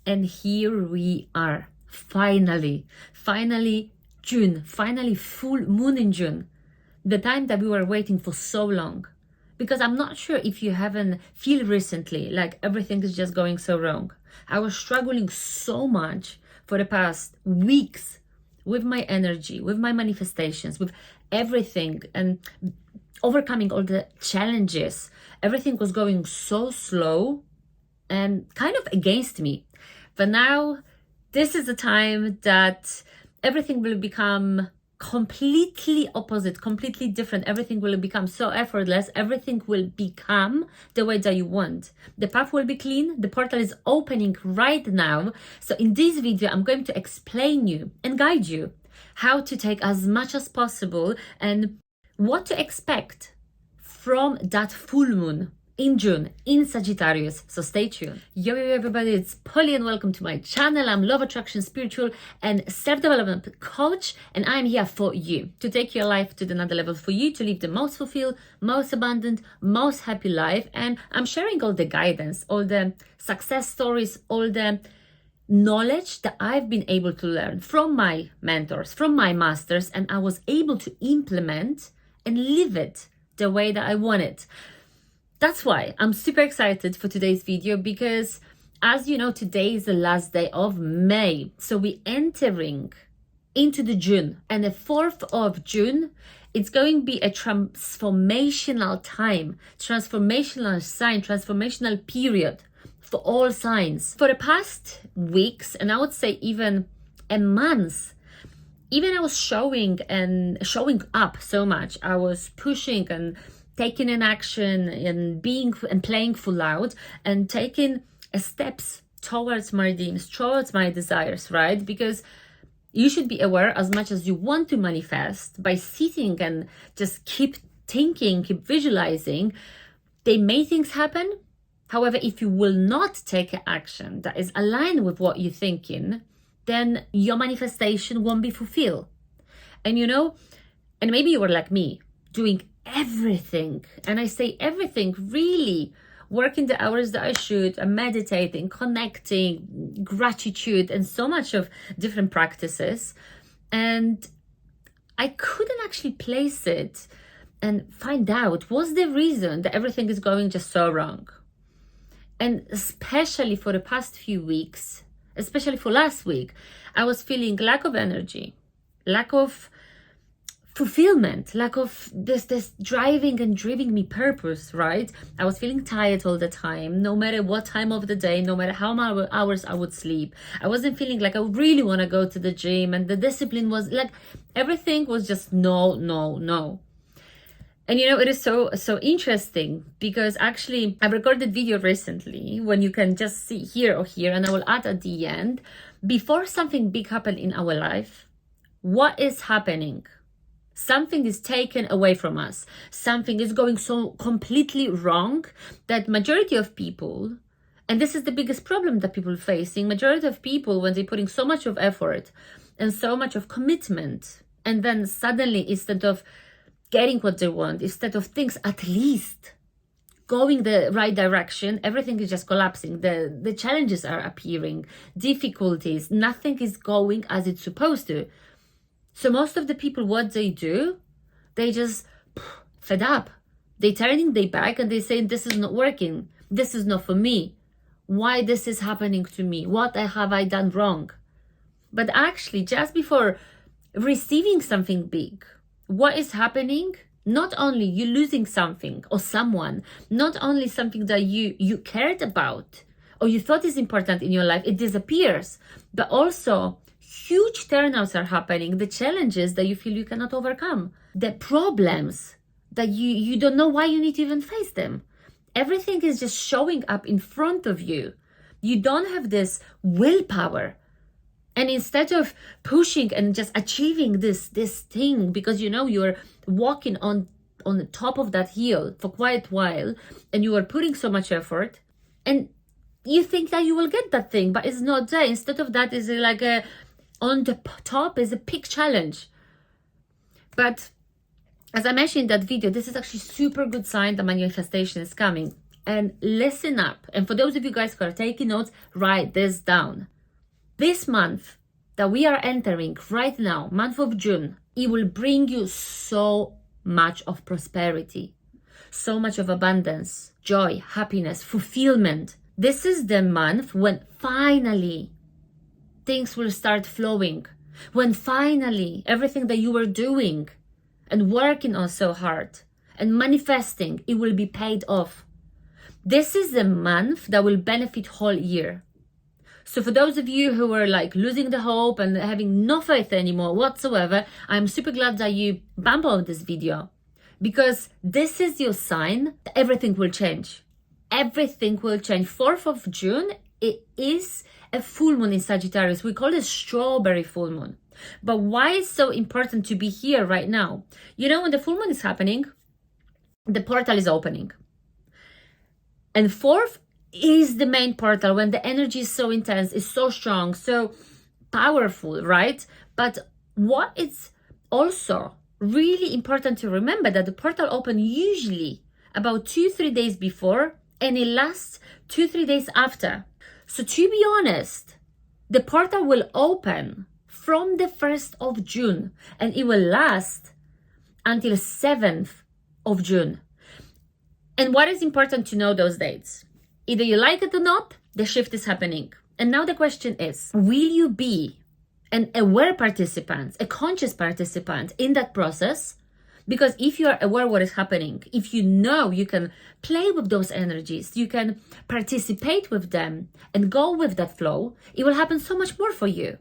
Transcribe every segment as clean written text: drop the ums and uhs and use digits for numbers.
And here we are, finally June, finally full moon in June, the time that we were waiting for so long. Because I'm not sure if you haven't feel recently like everything is just going so wrong. I was struggling so much for the past weeks with my energy, with my manifestations, with everything, and overcoming all the challenges. Everything was going so slow and kind of against me. But now, this is the time that everything will become completely opposite, completely different. Everything will become so effortless. Everything will become the way that you want. The path will be clean. The portal is opening right now. So in this video, I'm going to explain you and guide you how to take as much as possible and what to expect from that full moon in June in Sagittarius. So stay tuned. Yo everybody, it's Polly and welcome to my channel. I'm love attraction, spiritual and self-development coach, and I'm here for you to take your life to another level, for you to live the most fulfilled, most abundant, most happy life. And I'm sharing all the guidance, all the success stories, all the knowledge that I've been able to learn from my mentors, from my masters, and I was able to implement and live it the way that I want it. That's why I'm super excited for today's video, because as you know, today is the last day of May. So we're entering into the June, and the 4th of June, it's going to be a transformational time, transformational sign, transformational period for all signs. For the past weeks, and I would say even a month, even I was showing up so much. I was pushing and taking an action and being and playing full out and taking steps towards my dreams, towards my desires, right? Because you should be aware, as much as you want to manifest, by sitting and just keep thinking, keep visualizing, they may things happen. However, if you will not take action that is aligned with what you're thinking, then your manifestation won't be fulfilled. And you know, and maybe you were like me, doing everything, and I say everything, really working the hours that I should, meditating, connecting, gratitude, and so much of different practices, and I couldn't actually place it and find out what's the reason that everything is going just so wrong. And especially for the past few weeks, especially for last week, I was feeling lack of energy, lack of fulfillment, lack of this driving and driving me purpose, right? I was feeling tired all the time, no matter what time of the day, no matter how many hours I would sleep. I wasn't feeling like I really want to go to the gym, and the discipline was like, everything was just no. And you know, it is so interesting, because actually I recorded video recently when you can just see here or here, and I will add at the end, before something big happened in our life, what is happening? Something is taken away from us. Something is going so completely wrong that majority of people, and this is the biggest problem that people are facing, majority of people, when they're putting so much of effort and so much of commitment, and then suddenly, instead of getting what they want, instead of things at least going the right direction, everything is just collapsing. The challenges are appearing, difficulties, nothing is going as it's supposed to. So most of the people, what they do, they just fed up. They turning their back and they say, this is not working. This is not for me. Why this is happening to me? What have I done wrong? But actually, just before receiving something big, what is happening? Not only you losing something or someone, not only something that you cared about or you thought is important in your life, it disappears, but also huge turnouts are happening, the challenges that you feel you cannot overcome, the problems that you don't know why you need to even face them. Everything is just showing up in front of you. You don't have this willpower. And instead of pushing and just achieving this thing, because you know you're walking on the top of that hill for quite a while, and you are putting so much effort, and you think that you will get that thing, but it's not there. Instead of that, is like on the top is a big challenge. But as I mentioned in that video, this is actually super good sign that manifestation is coming. and listen up. And for those of you guys who are taking notes, write this down. This month that we are entering right now, month of June, it will bring you so much of prosperity, so much of abundance, joy, happiness, fulfillment. This is the month when finally things will start flowing, when finally everything that you were doing and working on so hard and manifesting, it will be paid off. This is the month that will benefit whole year. So for those of you who are like losing the hope and having no faith anymore whatsoever, I'm super glad that you bump on this video, because this is your sign that everything will change. Everything will change. 4th of June, it is a full moon in Sagittarius. We call it strawberry full moon. But why it's so important to be here right now? You know, when the full moon is happening, the portal is opening. And 4th is the main portal when the energy is so intense, is so strong, so powerful, right? But what it's also really important to remember that the portal open usually about 2-3 days before, and it lasts 2-3 days after. So to be honest, the portal will open from the 1st of June and it will last until 7th of June. And what is important to know those dates? Either you like it or not, the shift is happening. And now the question is, will you be an aware participant, a conscious participant in that process? Because if you are aware what is happening, if you know you can play with those energies, you can participate with them and go with that flow, it will happen so much more for you.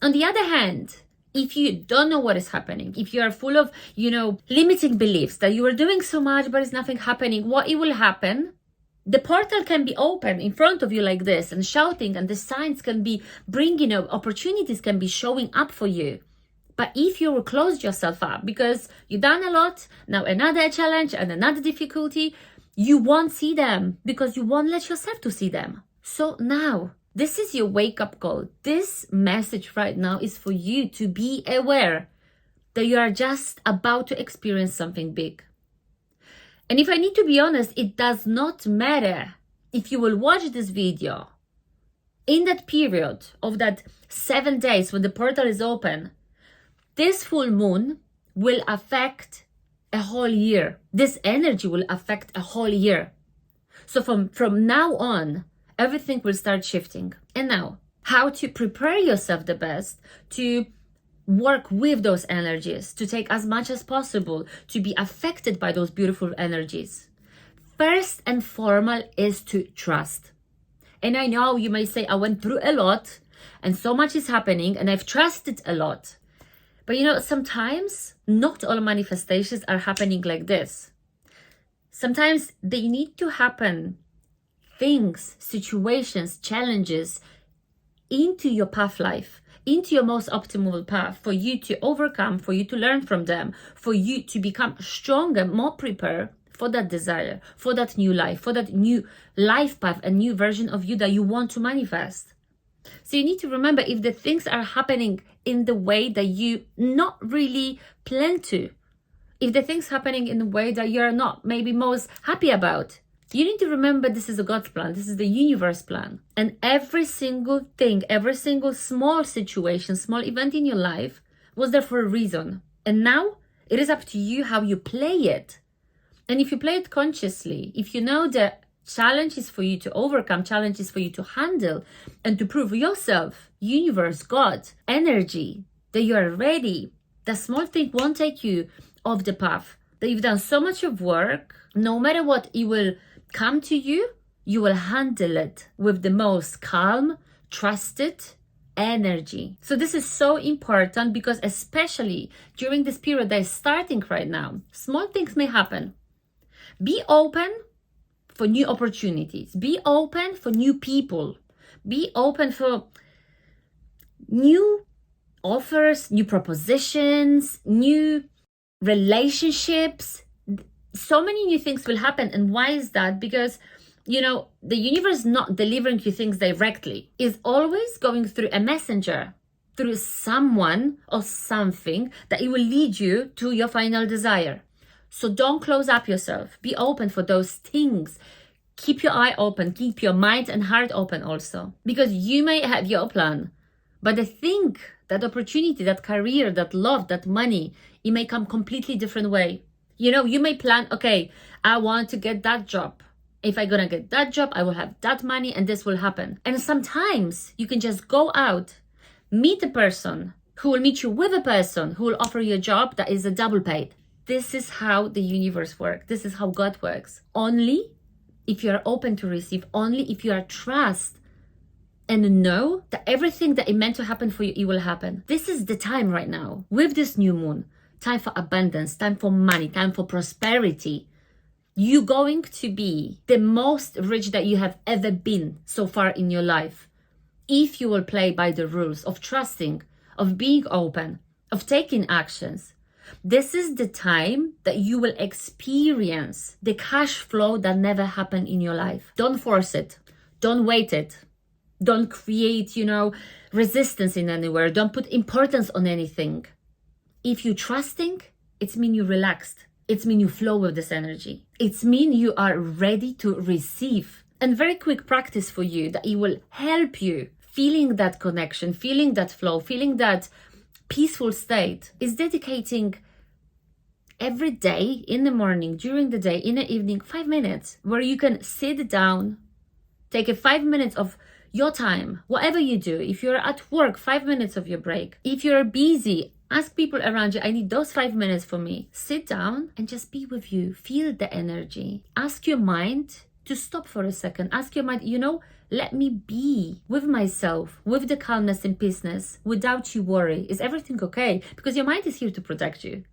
On the other hand, if you don't know what is happening, if you are full of, limiting beliefs that you are doing so much but it's nothing happening, what it will happen? The portal can be open in front of you like this and shouting, and the signs can be bringing, opportunities can be showing up for you. But if you will close yourself up because you've done a lot, now another challenge and another difficulty, you won't see them because you won't let yourself to see them. So now, this is your wake-up call. This message right now is for you to be aware that you are just about to experience something big. And if I need to be honest, it does not matter if you will watch this video in that period of that 7 days when the portal is open. This full moon will affect a whole year. This energy will affect a whole year. So from now on, everything will start shifting. And now, how to prepare yourself the best to work with those energies, to take as much as possible, to be affected by those beautiful energies. First and foremost is to trust. And I know you may say, I went through a lot and so much is happening and I've trusted a lot. But sometimes not all manifestations are happening like this. Sometimes they need to happen, things, situations, challenges into your path life, into your most optimal path for you to overcome, for you to learn from them, for you to become stronger, more prepared for that desire, for that new life, for that new life path, a new version of you that you want to manifest. So you need to remember, if the things are happening in the way that you not really plan to, if the things happening in the way that you're not maybe most happy about, you need to remember this is a God's plan, this is the universe plan. And every single thing, every single small situation, small event in your life was there for a reason. And now it is up to you how you play it. And if you play it consciously, if you know that challenges for you to overcome, challenges for you to handle and to prove yourself, universe, God, energy, that you are ready, the small thing won't take you off the path, that you've done so much of work, no matter what it will come to you, you will handle it with the most calm, trusted energy. So this is so important, because especially during this period that is starting right now, small things may happen. Be open for new opportunities. Be open for new people. Be open for new offers, new propositions, new relationships. So many new things will happen. And why is that? Because, the universe is not delivering you things directly. It's always going through a messenger, through someone or something that it will lead you to your final desire. So don't close up yourself. Be open for those things. Keep your eye open, keep your mind and heart open also. Because you may have your plan, but I think that opportunity, that career, that love, that money, it may come completely different way. You know, you may plan, okay, I want to get that job. If I'm gonna get that job, I will have that money and this will happen. And sometimes you can just go out, meet a person who will meet you with a person who will offer you a job that is a double paid. This is how the universe works. This is how God works. Only if you are open to receive, only if you are trust and know that everything that is meant to happen for you, it will happen. This is the time right now with this new moon. Time for abundance, time for money, time for prosperity. You're going to be the most rich that you have ever been so far in your life. If you will play by the rules of trusting, of being open, of taking actions. This is the time that you will experience the cash flow that never happened in your life. Don't force it. Don't wait it. Don't create, resistance in anywhere. Don't put importance on anything. If you're trusting, it's mean you're relaxed. It's mean you flow with this energy. It's mean you are ready to receive. And very quick practice for you that it will help you feeling that connection, feeling that flow, feeling that peaceful state is dedicating every day in the morning, during the day, in the evening, 5 minutes where you can sit down, take a 5 minutes of your time, whatever you do. If you're at work, 5 minutes of your break. If you're busy, ask people around you, I need those 5 minutes for me. Sit down and just be with you. Feel the energy. Ask your mind to stop for a second. Ask your mind, let me be with myself, with the calmness and peaceness, without you worry. Is everything okay? Because your mind is here to protect you.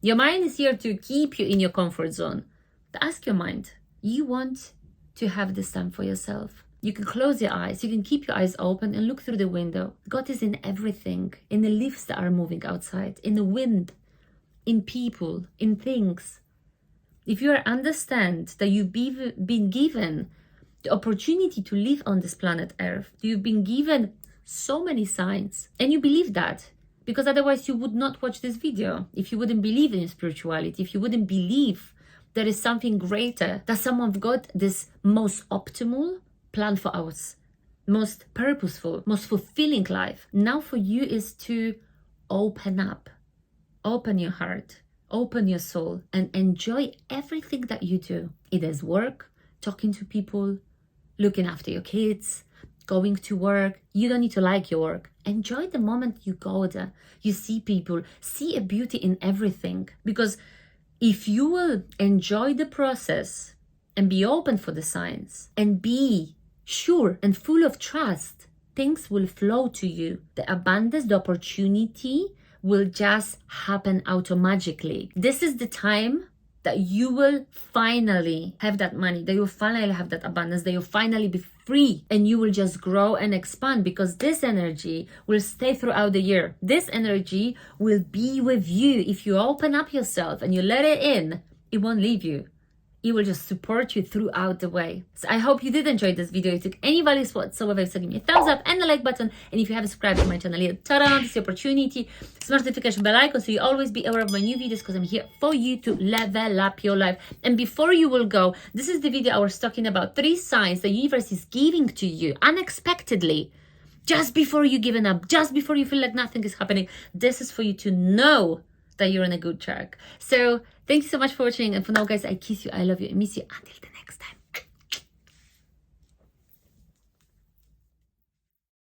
Your mind is here to keep you in your comfort zone. But ask your mind, you want to have this time for yourself. You can close your eyes, you can keep your eyes open and look through the window. God is in everything, in the leaves that are moving outside, in the wind, in people, in things. If you understand that you've been given the opportunity to live on this planet Earth, you've been given so many signs, and you believe that, because otherwise you would not watch this video. If you wouldn't believe in spirituality, if you wouldn't believe there is something greater, that someone got this most optimal plan for us, most purposeful, most fulfilling life. Now for you is to open up, open your heart, open your soul, and enjoy everything that you do. It is work, talking to people, looking after your kids, going to work. You don't need to like your work. Enjoy the moment you go there. You see people, see a beauty in everything. Because if you will enjoy the process and be open for the signs and be sure and full of trust, things will flow to you. The abundance, the opportunity will just happen automatically. This is the time that you will finally have that money, that you'll finally have that abundance, that you'll finally be free, and you will just grow and expand, because this energy will stay throughout the year. This energy will be with you. If you open up yourself and you let it in, it won't leave you. It will just support you throughout the way. So I hope you did enjoy this video. If you took any values whatsoever, so give me a thumbs up and the like button. And if you haven't subscribed to my channel yet, ta-da, this is the opportunity. Smash the notification bell icon so you always be aware of my new videos, because I'm here for you to level up your life. And before you will go, this is the video I was talking about. 3 signs the universe is giving to you unexpectedly. Just before you're giving up, just before you feel like nothing is happening. This is for you to know that you're on a good track. So thank you so much for watching, and for now guys, I kiss you, I love you, I miss you. Until the next time.